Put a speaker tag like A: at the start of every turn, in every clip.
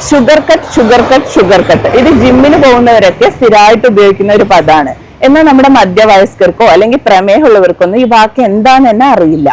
A: Sugar cut sugar cut sugar cut ഇത് ജിമ്മിന് പോകുന്നവരൊക്കെ സ്ഥിരമായിട്ട് ഉപയോഗിക്കുന്ന ഒരു പദമാണ്. എന്നാൽ നമ്മുടെ മധ്യവയസ്കർക്കോ അല്ലെങ്കിൽ പ്രമേഹമുള്ളവർക്കൊന്നും ഈ വാക്ക് എന്താണെന്ന് തന്നെ അറിയില്ല.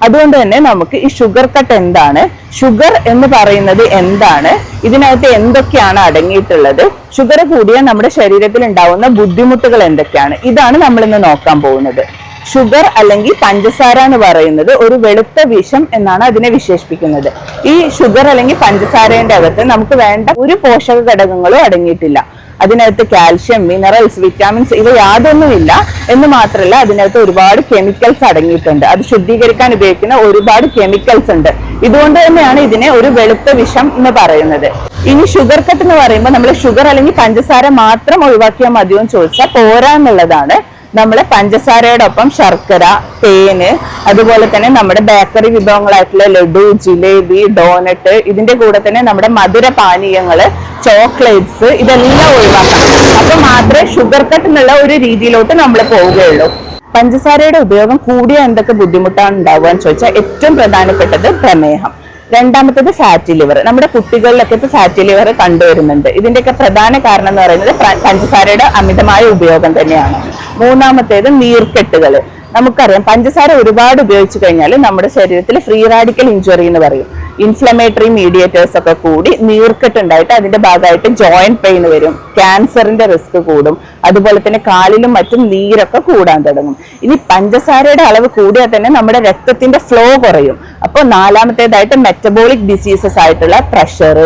A: അതുകൊണ്ട് തന്നെ നമുക്ക് ഈ ഷുഗർ കട്ട് എന്താണ്, ഷുഗർ എന്ന് പറയുന്നത് എന്താണ്, ഇതിനകത്ത് എന്തൊക്കെയാണ് അടങ്ങിയിട്ടുള്ളത്, ഷുഗർ കൂടിയാൽ നമ്മുടെ ശരീരത്തിൽ ഉണ്ടാവുന്ന ബുദ്ധിമുട്ടുകൾ എന്തൊക്കെയാണ്, ഇതാണ് നമ്മൾ ഇന്ന് നോക്കാൻ പോകുന്നത്. ഷുഗർ അല്ലെങ്കിൽ പഞ്ചസാര എന്ന് പറയുന്നത് ഒരു വെളുത്ത വിഷം എന്നാണ് അതിനെ വിശേഷിപ്പിക്കുന്നത്. ഈ ഷുഗർ അല്ലെങ്കിൽ പഞ്ചസാരയുടെ അകത്ത് നമുക്ക് വേണ്ട ഒരു പോഷക ഘടകങ്ങളും അടങ്ങിയിട്ടില്ല. അതിനകത്ത് കാൽഷ്യം, മിനറൽസ്, വിറ്റാമിൻസ് ഇവ യാതൊന്നുമില്ല എന്ന് മാത്രമല്ല അതിനകത്ത് ഒരുപാട് കെമിക്കൽസ് അടങ്ങിയിട്ടുണ്ട്. അത് ശുദ്ധീകരിക്കാൻ ഉപയോഗിക്കുന്ന ഒരുപാട് കെമിക്കൽസ് ഉണ്ട്. ഇതുകൊണ്ട് തന്നെയാണ് ഇതിനെ ഒരു വെളുത്ത വിഷം എന്ന് പറയുന്നത്. ഇനി ഷുഗർ കട്ട് എന്ന് പറയുമ്പോൾ നമ്മൾ ഷുഗർ അല്ലെങ്കിൽ പഞ്ചസാര മാത്രം ഒഴിവാക്കിയാൽ മതിയോ എന്ന് ചോദിച്ചാൽ പോരാ എന്നുള്ളതാണ്. നമ്മള് പഞ്ചസാരയോടൊപ്പം ശർക്കര, തേന്, അതുപോലെ തന്നെ നമ്മുടെ ബേക്കറി വിഭവങ്ങളായിട്ടുള്ള ലഡു, ജിലേബി, ഡോനട്ട്, ഇതിന്റെ കൂടെ തന്നെ നമ്മുടെ മധുര പാനീയങ്ങള്, ചോക്ലേറ്റ്സ് ഇതെല്ലാം ഒഴിവാക്കണം. അപ്പൊ മാത്രമേ ഷുഗർ കട്ട് എന്നുള്ള ഒരു രീതിയിലോട്ട് നമ്മൾ പോവുകയുള്ളൂ. പഞ്ചസാരയുടെ ഉപയോഗം കൂടിയ എന്തൊക്കെ ബുദ്ധിമുട്ടാണ് ഉണ്ടാവുക എന്ന് ചോദിച്ചാൽ ഏറ്റവും പ്രധാനപ്പെട്ടത് പ്രമേഹം. രണ്ടാമത്തേത് ഫാറ്റി ലിവർ. നമ്മുടെ കുട്ടികളിലൊക്കെ ഇപ്പൊ ഫാറ്റി ലിവർ കണ്ടുവരുന്നുണ്ട്. ഇതിന്റെയൊക്കെ പ്രധാന കാരണം എന്ന് പറയുന്നത് പഞ്ചസാരയുടെ അമിതമായ ഉപയോഗം തന്നെയാണ്. മൂന്നാമത്തേത് നീർക്കെട്ടുകൾ. നമുക്കറിയാം പഞ്ചസാര ഒരുപാട് ഉപയോഗിച്ചു കഴിഞ്ഞാൽ നമ്മുടെ ശരീരത്തിൽ ഫ്രീ റാഡിക്കൽ ഇഞ്ചുറി എന്ന് പറയും. ഇൻഫ്ലമേറ്ററി മീഡിയേറ്റേഴ്സ് ഒക്കെ കൂടി നീർക്കെട്ട് ഉണ്ടായിട്ട് അതിന്റെ ഭാഗമായിട്ട് ജോയിന്റ് പെയിൻ വരും, ക്യാൻസറിന്റെ റിസ്ക് കൂടും, അതുപോലെ തന്നെ കാലിലും മറ്റും നീരൊക്കെ കൂടാൻ തുടങ്ങും. ഇനി പഞ്ചസാരയുടെ അളവ് കൂടിയാൽ തന്നെ നമ്മുടെ രക്തത്തിന്റെ ഫ്ലോ കുറയും. അപ്പോൾ നാലാമത്തേതായിട്ട് മെറ്റബോളിക് ഡിസീസസ് ആയിട്ടുള്ള പ്രഷർ,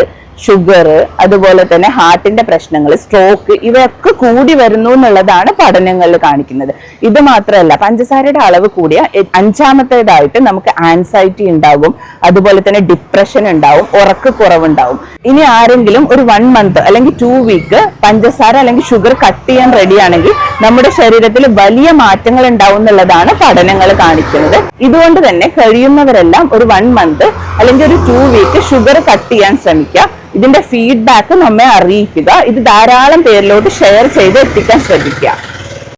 A: ഷുഗർ, അതുപോലെ തന്നെ ഹാർട്ടിന്റെ പ്രശ്നങ്ങൾ, സ്ട്രോക്ക് ഇവയൊക്കെ കൂടി വരുന്നു എന്നുള്ളതാണ് പഠനങ്ങളിൽ കാണിക്കുന്നത്. ഇത് മാത്രമല്ല പഞ്ചസാരയുടെ അളവ് കൂടിയ അഞ്ചാമത്തേതായിട്ട് നമുക്ക് ആൻസൈറ്റി ഉണ്ടാകും, അതുപോലെ തന്നെ ഡിപ്രഷൻ ഉണ്ടാവും, ഉറക്കക്കുറവുണ്ടാവും. ഇനി ആരെങ്കിലും ഒരു 1 മന്ത് അല്ലെങ്കിൽ 2 വീക്ക് പഞ്ചസാര അല്ലെങ്കിൽ ഷുഗർ കട്ട് ചെയ്യാൻ റെഡിയാണെങ്കിൽ നമ്മുടെ ശരീരത്തിൽ വലിയ മാറ്റങ്ങൾ ഉണ്ടാവും എന്നുള്ളതാണ് പഠനങ്ങൾ കാണിക്കുന്നത്. ഇതുകൊണ്ട് തന്നെ കഴിയുന്നവരെല്ലാം ഒരു 1 മന്ത് അല്ലെങ്കിൽ ഒരു 2 വീക്ക് ഷുഗർ കട്ട് ചെയ്യാൻ ശ്രമിക്കുക. ഇതിന്റെ ഫീഡ്ബാക്ക് നമ്മെ അറിയിക്കുക. ഇത് ധാരാളം പേരിലോട്ട് ഷെയർ ചെയ്ത് എത്തിക്കാൻ ശ്രദ്ധിക്കുക.